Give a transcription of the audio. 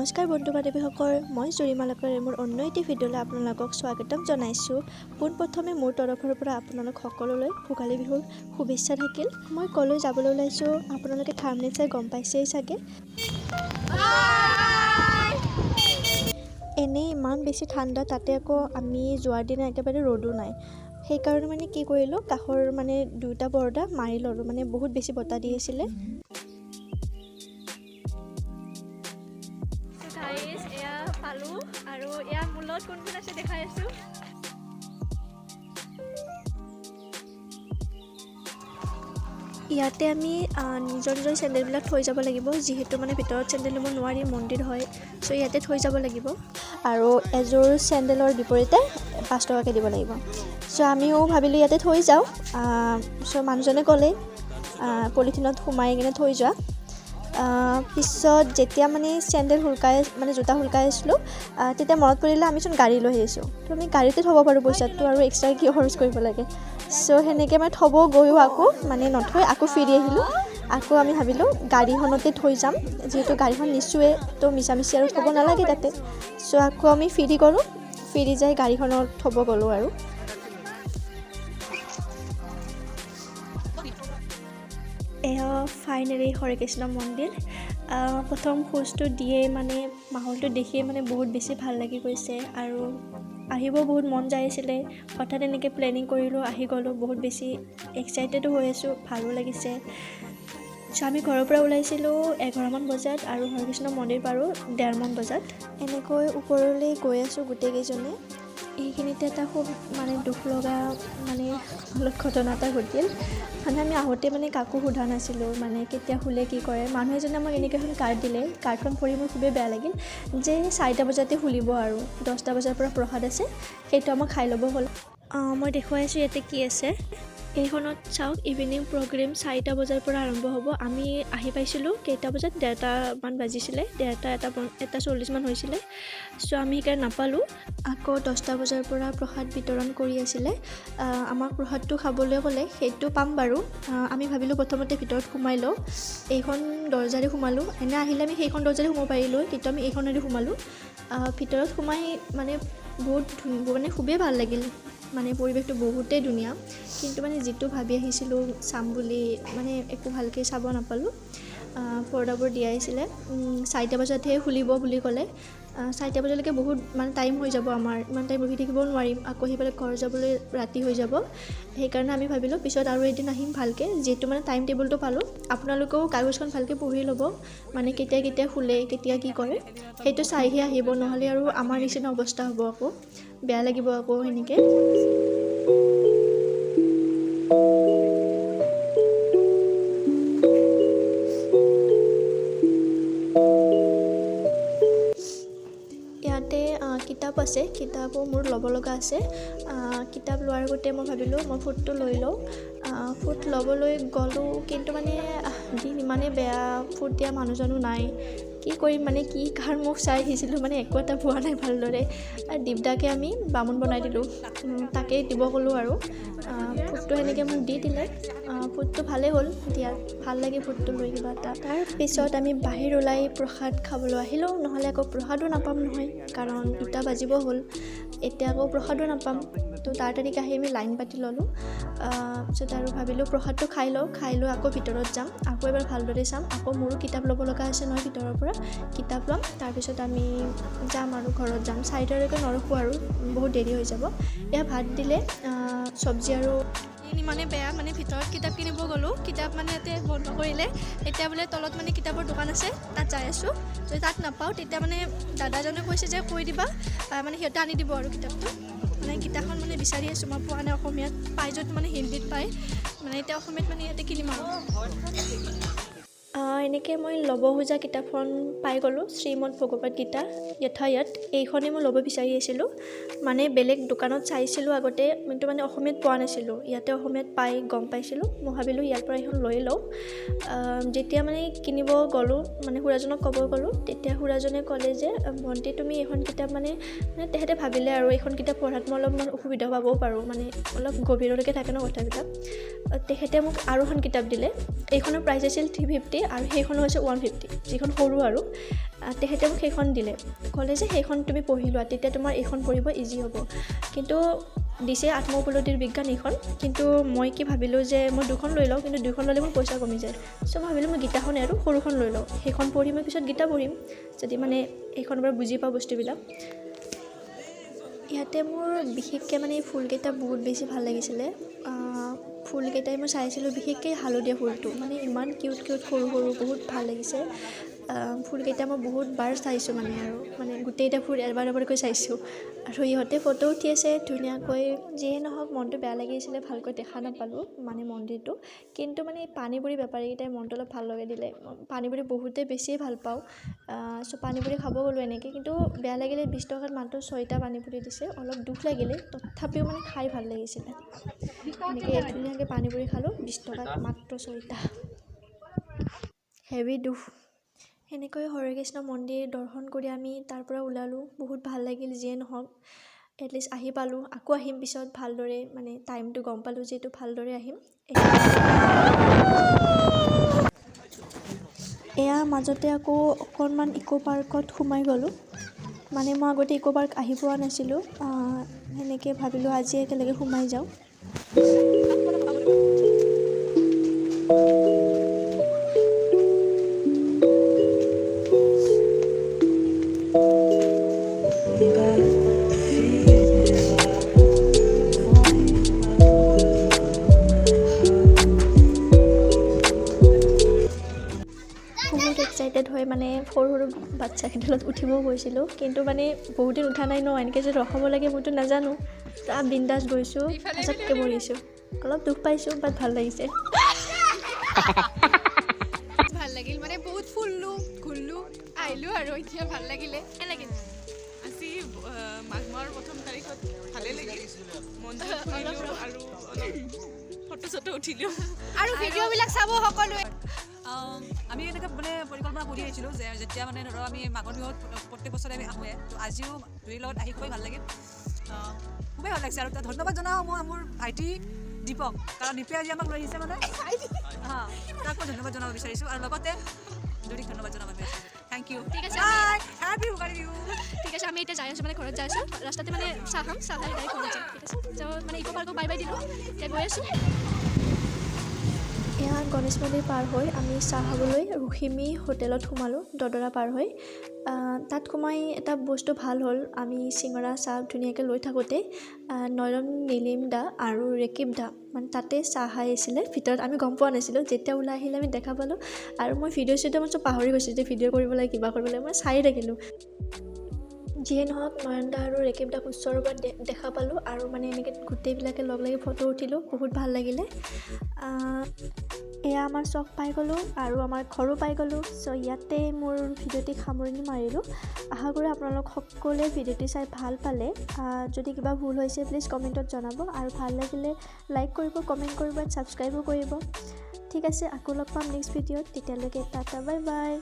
নমস্কাৰ বন্ধু বান্ধৱীসকল, মই জুৰিমালাকৰে মোৰ অন্য এটি ভিডিঅ'লৈ আপোনালোকক স্বাগতম জনাইছোঁ। পোনপ্ৰথমে মোৰ তৰফৰ পৰা আপোনালোক সকলোলৈ ভোগালী বিহুৰ শুভেচ্ছা থাকিল। মই কলৈ যাবলৈ ওলাইছোঁ আপোনালোকে থাম্বনেইল চাই গম পাইছেই চাগে। এনেই ইমান বেছি ঠাণ্ডা, তাতে আকৌ আমি যোৱাৰ দিনা একেবাৰে ৰ'দো নাই। সেইকাৰণে মানে কি কৰিলোঁ, কাষৰ মানে দুটা পৰ্দা মাৰি ল'লোঁ, মানে বহুত বেছি বতাহ দি আছিলে। এয়া পালোঁ আৰু এয়া মোৰ লগত কোন কোন আছে দেখাই আছোঁ। ইয়াতে আমি নিজৰ চেণ্ডেলবিলাক থৈ যাব লাগিব, যিহেতু মানে ভিতৰত চেণ্ডেল নিব নোৱাৰি, মন্দিৰ হয়। চ' ইয়াতে থৈ যাব লাগিব আৰু এযোৰ চেণ্ডেলৰ বিপৰীতে 5 টকাকৈ দিব লাগিব। চ' আমিও ভাবিলোঁ ইয়াতে থৈ যাওঁ। চ' মানুহজনে ক'লে পলিথিনত সোমাই কিনে থৈ যোৱা। পিছত যেতিয়া মানে চেণ্ডেল জোতা শুলকাই আছিলোঁ, তেতিয়া মনত পৰিলে আমিচোন গাড়ী লৈ আহিছোঁ, তো আমি গাড়ীতে থ'ব পাৰোঁ পইচাটো, আৰু এক্সট্ৰা কিয় খৰচ কৰিব লাগে। চ' সেনেকৈ মানে থ'ব গৈও আকৌ মানে নথৈ আকৌ ফিৰি আহিলোঁ। আকৌ আমি ভাবিলোঁ গাড়ীখনতে থৈ যাম, যিহেতু গাড়ীখন নিছোঁৱে, তো মিছামিছি আৰু থ'ব নালাগে তাতে। চ' আকৌ আমি ফিৰি গ'লোঁ, ফিৰি যাই গাড়ীখনত থ'ব গ'লোঁ আৰু। এয়া ফাইনেলি হৰে কৃষ্ণ মন্দিৰ। প্ৰথম খোজটো দিয়ে মানে মাহলটো দেখিয়ে মানে বহুত বেছি ভাল লাগি গৈছে, আৰু আহিব বহুত মন যাই আছিলে। হঠাৎ এনেকৈ প্লেনিং কৰিলোঁ, আহি গ'লোঁ। বহুত বেছি এক্সাইটেডো হৈ আছোঁ, ভালো লাগিছে। চ' আমি ঘৰৰ পৰা ওলাইছিলোঁ 11মান বজাত আৰু হৰে কৃষ্ণ মন্দিৰ পালোঁ 1:30মান বজাত। এনেকৈ ওপৰলৈ গৈ আছোঁ গোটেইকেইজনে। এইখিনিতে এটা খুব মানে দুখ লগা মানে ঘটনা এটা ঘটিল। মানে আমি আহোঁতে মানে কাকো সোধা নাছিলোঁ, মানে কেতিয়া শুলে কি কৰে। মানুহ এজনে আমাক এনেকৈ এখন কাৰ্ড দিলে। কাৰ্ডখন পঢ়ি মোৰ খুবেই বেয়া লাগিল, যে 4টা বজাতে খুলিব আৰু 10টা বজাৰ পৰা প্ৰসাদ আছে, সেইটো আমাক খাই ল'ব হ'ল। মই দেখুৱাই আছোঁ ইয়াতে কি আছে। এইখনত চাওক, ইভিনিং প্ৰগ্ৰেম 4টা বজাৰ পৰা আৰম্ভ হ'ব। আমি আহি পাইছিলোঁ কেইটা বজাত, 1:30মান বাজিছিলে, 1:40মান হৈছিলে। চ' আমি সেইকাৰণে নাপালোঁ। আকৌ 10টা বজাৰ পৰা প্ৰসাদ বিতৰণ কৰি আছিলে। আমাক প্ৰসাদটো খাবলৈ ক'লে, সেইটো পাম বাৰু। আমি ভাবিলোঁ প্ৰথমতে ভিতৰত সোমাই লওঁ, এইখন দৰ্জাৰে সোমালোঁ। এনে আহিলে আমি সেইখন দৰ্জাৰে সোমাব পাৰিলোঁ, কিন্তু আমি এইখনেৰে সোমালোঁ। ভিতৰত সোমাই মানে মানে খুবেই ভাল লাগিল, মানে পৰিৱেশটো বহুতেই ধুনীয়া। কিন্তু মানে যিটো ভাবি আহিছিলোঁ চাম বুলি, মানে একো ভালকৈ চাব নাপালোঁ। পৰ্দাবোৰ দিয়াইছিলে, 4টা বজাতহে খুলিব বুলি ক'লে। 4টা বজালৈকে বহুত মানে টাইম হৈ যাব আমাৰ, ইমান টাইম ৰখি থাকিবও নোৱাৰিম। আকৌ সেইফালে ঘৰ যাবলৈ ৰাতি হৈ যাব। সেইকাৰণে আমি ভাবিলোঁ পিছত আৰু এদিন আহিম ভালকৈ, যিহেতু মানে টাইম টেবুলটো পালোঁ। আপোনালোকেও কাগজখন ভালকৈ পঢ়ি ল'ব, মানে কেতিয়া কেতিয়া খুলে, কেতিয়া কি কৰে, সেইটো চাইহে আহিব, নহ'লে আৰু আমাৰ নিচিনা অৱস্থা হ'ব, আকৌ বেয়া লাগিব আকৌ সেনেকৈ। ইয়াতে কিতাপ আছে, কিতাপো মোৰ ল'ব লগা আছে। কিতাপ লোৱাৰ আগতে মই ভাবিলোঁ মই ফুটটো লৈ লওঁ। ফুট ল'বলৈ গ'লোঁ, কিন্তু মানে দিন ইমানেই বেয়া, ফুট দিয়া মানুহজনো নাই। কি কৰিম, মানে কি কাৰ মুখ চাই আহিছিলোঁ, মানে একো এটা পোৱা নাই ভালদৰে। দিগদাৰকৈ আমি বামুণ বনাই দিলোঁ, তাকেই দিব ক'লোঁ আৰু। ফুটটো সেনেকৈ মোক দি দিলে। ফুটটো ভালেই হ'ল, দিয়াত ভাল লাগে ফুটটো লৈ কিবা এটা। তাৰপিছত আমি বাহিৰ ওলাই প্ৰসাদ খাবলৈ আহিলোঁ, নহ'লে আকৌ প্ৰসাদো নাপাম নহয়, কাৰণ 2টা বাজিব হ'ল। এতিয়া আকৌ প্ৰসাদো নাপাম, তো তাড়াতাড়িকৈ আহি আমি লাইন পাতি ল'লোঁ। পিছত আৰু ভাবিলোঁ প্ৰসাদটো খাই লৈ আকৌ ভিতৰত যাম, আকৌ এবাৰ ভালদৰে চাম। আকৌ মোৰো কিতাপ ল'ব লগা আছে নহয়, ভিতৰৰ পৰা কিতাপ ল'ম। তাৰপিছত আমি যাম আৰু ঘৰত যাম। 4টালৈকে নৰখোঁ আৰু, বহুত দেৰি হৈ যাব। এয়া ভাত দিলে, চব্জি আৰু ইমানে বেয়া, মানে ভিতৰত কিতাপ কিনিব গ'লোঁ, কিতাপ মানে ইয়াতে বন্ধ কৰিলে। এতিয়া বোলে তলত মানে কিতাপৰ দোকান আছে, তাত যাই আছোঁ। যদি তাত নাপাওঁ, তেতিয়া মানে দাদাজনে কৈছে যে কৈ দিবা, মানে সিহঁতে আনি দিব আৰু কিতাপটো। মানে কিতাপখন মানে বিচাৰি আছোঁ, মই পোৱা নাই অসমীয়াত, পাই য'ত মানে হিন্দীত পায়, মানে এতিয়া অসমীয়াত মানে ইয়াতে কিনিম আৰু। এনেকৈ মই ল'ব খোজা কিতাপখন পাই গ'লোঁ, শ্ৰীমদ ভগৱত গীতা যথায়াত। এইখনেই মই ল'ব বিচাৰি আছিলোঁ। মানে বেলেগ দোকানত চাইছিলোঁ আগতে, কিন্তু মানে অসমীয়াত পোৱা নাছিলোঁ। ইয়াতে অসমীয়াত পাই গম পাইছিলোঁ। মই ভাবিলোঁ ইয়াৰ পৰা এইখন লৈ লওঁ। যেতিয়া মানে কিনিব গ'লোঁ, মানে খুৰাজনক ক'ব গ'লোঁ, তেতিয়া খুৰাজনে ক'লে যে ভণ্টি তুমি এইখন কিতাপ মানে তেখেতে ভাবিলে আৰু এইখন কিতাপ পঢ়াত মই অলপমান অসুবিধা পাবও পাৰোঁ, মানে অলপ গভীৰলৈকে থাকে ন কথাবিলাক। তেখেতে মোক আৰু এখন কিতাপ দিলে। এইখনৰ প্ৰাইচ আছিল 350 আৰু সেইখনো হৈছে 150, যিখন সৰু আৰু। তেখেতে মোক সেইখন দিলে, ক'লে যে সেইখন তুমি পঢ়ি লোৱা, তেতিয়া তোমাৰ এইখন পঢ়িব ইজি হ'ব। কিন্তু দিছে আত্ম উপলব্ধিৰ বিজ্ঞান এইখন, কিন্তু মই কি ভাবিলোঁ যে মই দুখন লৈ লওঁ, কিন্তু দুখন ল'লে মোৰ পইচা কমি যায়। চ' ভাবিলোঁ মই গীতাখনে আৰু সৰুখন লৈ লওঁ, সেইখন পঢ়ি মই পিছত গীতা পঢ়িম, যদি মানে এইখনৰ পৰা বুজি পাওঁ বস্তুবিলাক। ইয়াতে মোৰ বিশেষকৈ মানে ফুলকেইটা বহুত বেছি ভাল লাগিছিলে। ফুলকেইটাই মই চাইছিলোঁ, বিশেষকৈ হালধীয়া ফুলটো মানে ইমান কিউট কিউট সৰু সৰু, বহুত ভাল লাগিছে। ফুলকেইটা মই বহুত বাৰ চাইছোঁ মানে গোটেইকেইটা ফুল এবাৰ এবাৰকৈ চাইছোঁ। আৰু ইহঁতে ফটো উঠি আছে ধুনীয়াকৈ। যিয়ে নহওক মনটো বেয়া লাগিছিলে, ভালকৈ দেখা নাপালোঁ মানে মন্দিৰটো। কিন্তু মানে পানীপুৰি বেপাৰীকেইটাই মনটো অলপ ভাল লগাই দিলে। পানীপুৰি বহুতেই বেছিয়ে ভাল পাওঁ, চ' পানীপুৰি খাব গ'লোঁ এনেকৈ। কিন্তু বেয়া লাগিলে 20 টকাত মাত্ৰ 6টা পানীপুৰি দিছে, অলপ দুখ লাগিলে। তথাপিও মানে খাই ভাল লাগিছিলে। এনেকৈ ধুনীয়াকৈ পানীপুৰি খালোঁ 20 টকাত মাত্ৰ 6টা। হেভি দুখ। সেনেকৈ হৰে কৃষ্ণ মন্দিৰ দৰ্শন কৰি আমি তাৰ পৰা ওলালোঁ। বহুত ভাল লাগিল, যিয়ে নহওক এটলিষ্ট আহি পালোঁ। আকৌ আহিম পিছত ভালদৰে, মানে টাইমটো গম পালোঁ যিহেতু ভালদৰে আহিম। এয়া মাজতে আকৌ অকণমান ইক' পাৰ্কত সোমাই গ'লোঁ। মানে মই আগতে ইক' পাৰ্ক আহি পোৱা নাছিলোঁ, সেনেকৈ ভাবিলোঁ আজি একেলগে সোমাই যাওঁ। বহুত এক্সাইটেড হৈ মানে সৰু সৰু বাচ্ছাকেইটালত উঠিবও গৈছিলোঁ, কিন্তু মানে বহুত দিন উঠা নাই ন, এনেকৈ যে ৰখাব লাগে মইতো নাজানো। পূৰা বিন্দাছ গৈছোঁ, সঁচাকৈ বহিছোঁ। অলপ দুখ পাইছোঁ, বাট ভাল লাগিছে। ভাল লাগিল, মানে বহুত ফুৰিলোঁ ঘূৰিলোঁ আহিলোঁ আৰু এতিয়া ভাল লাগিলে। লাগিল আজি মাঘ মাহৰ 1ম তাৰিখত ভালেই লাগিল। মন্দিৰ ফুৰিলোঁ আৰু অলপ ফটো চটো উঠিলোঁ আৰু ভিডিঅ'বিলাক চাব সকলোৱে। আমি এনেকৈ মানে পৰিকল্পনা কৰি আহিছিলোঁ যে যেতিয়া মানে ধৰক আমি মাঘৰ বিহুত প্ৰত্যেক বছৰে আমি আহোঁৱে, তো আজিও জুইৰ লগত আহি খুবেই ভাল লাগিল। খুবেই ভাল লাগিছে। আৰু ধন্যবাদ জনাওঁ মই মোৰ ভাইটি দীপক, কাৰণ দীপে আজি আমাক লৈ আহিছে মানে তাক মই ধন্যবাদ জনাব বিচাৰিছোঁ। আৰু লগতে জুৰিক ধন্যবাদ জনাব বিচাৰিছোঁ। Thank you. ঠিক আছে, হেপী ভোগালী বিহু। ঠিক আছে, আমি এতিয়া যাই আছোঁ, মানে ঘৰত যাই আছোঁ। ৰাস্তাতে মানে চাহ খাম, চাহ খাই ডাইৰেক্ট ঘৰত যাম। ঠিক আছে, মানে ইক' পাৰ্কক বাই বাই দিলোঁ, এতিয়া গৈ আছোঁ। এয়া গণেশ মন্দিৰ পাৰ হৈ আমি চাহ খাবলৈ ৰুক্মিণী হোটেলত সোমালোঁ, দদৰা পাৰ হৈ। তাত সোমাই এটা বস্তু ভাল হ'ল, আমি চিঙৰা চাহ ধুনীয়াকৈ লৈ থাকোঁতে নয়ন, নীলিম দা আৰু ৰেকিব দা মানে তাতে চাহ খাই আছিলে ভিতৰত। আমি গম পোৱা নাছিলোঁ, যেতিয়া ওলাই আহিলে আমি দেখা পালোঁ। আৰু মই ভিডিঅ' মই চব পাহৰি গৈছোঁ যে ভিডিঅ' কৰিব লাগে, কিবা কৰিব লাগে, মই চায়ে থাকিলোঁ। যিয়ে নহওক নয়ন দা আৰু ৰেকিব দাক ওচৰৰ পৰা দেখা পালোঁ, আৰু মানে এনেকৈ গোটেইবিলাকে লগ লাগি ফটো উঠিলোঁ, বহুত ভাল লাগিলে। এয়া আমাৰ চখ পাই গ'লোঁ আৰু আমাৰ ঘৰো পাই গ'লোঁ। চ' ইয়াতে মোৰ ভিডিঅ'টি সামৰণি মাৰিলোঁ। আশা কৰোঁ আপোনালোক সকলোৱে ভিডিঅ'টি চাই ভাল পালে। যদি কিবা ভুল হৈছে প্লিজ কমেণ্টত জনাব, আৰু ভাল লাগিলে লাইক কৰিব, কমেণ্ট কৰিব, ছাবস্ক্ৰাইবো কৰিব। ঠিক আছে, আকৌ লগ পাম নেক্সট ভিডিঅ'ত। তেতিয়ালৈকে টাটা, বাই বাই।